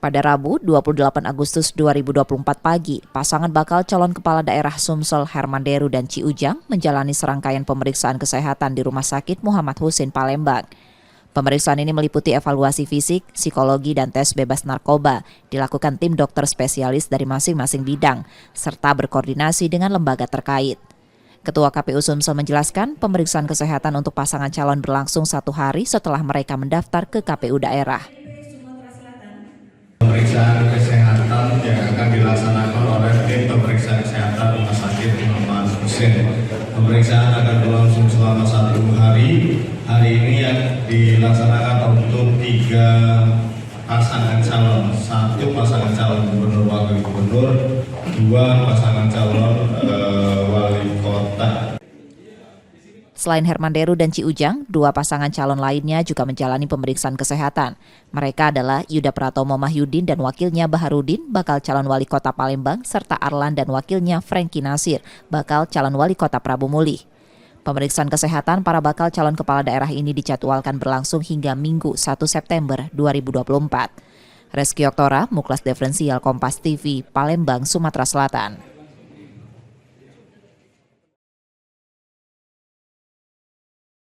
Pada Rabu, 28 Agustus 2024 pagi, pasangan bakal calon kepala daerah Sumsel Hermanderu dan Ciujang menjalani serangkaian pemeriksaan kesehatan di Rumah Sakit Muhammad Husin Palembang. Pemeriksaan ini meliputi evaluasi fisik, psikologi, dan tes bebas narkoba, dilakukan tim dokter spesialis dari masing-masing bidang, serta berkoordinasi dengan lembaga terkait. Ketua KPU Sumsel menjelaskan pemeriksaan kesehatan untuk pasangan calon berlangsung 1 hari setelah mereka mendaftar ke KPU daerah. Pemeriksaan kesehatan yang akan dilaksanakan oleh tim pemeriksaan kesehatan Rumah Sakit Muhammad Husin. Pemeriksaan akan berlangsung selama 1 hari. Hari ini yang dilaksanakan untuk 3 pasangan calon. 1 pasangan calon gubernur wakil gubernur, 2 pasangan calon wali kota. Selain Hermanderu dan Ciujang, 2 pasangan calon lainnya juga menjalani pemeriksaan kesehatan. Mereka adalah Yuda Pratomo Mahyudin dan wakilnya Baharudin, bakal calon wali kota Palembang, serta Arlan dan wakilnya Franky Nasir, bakal calon wali kota Prabu Mulih. Pemeriksaan kesehatan para bakal calon kepala daerah ini dijadwalkan berlangsung hingga Minggu 1 September 2024. Reski Oktora, Muklas Diferensial Kompas TV, Palembang, Sumatera Selatan.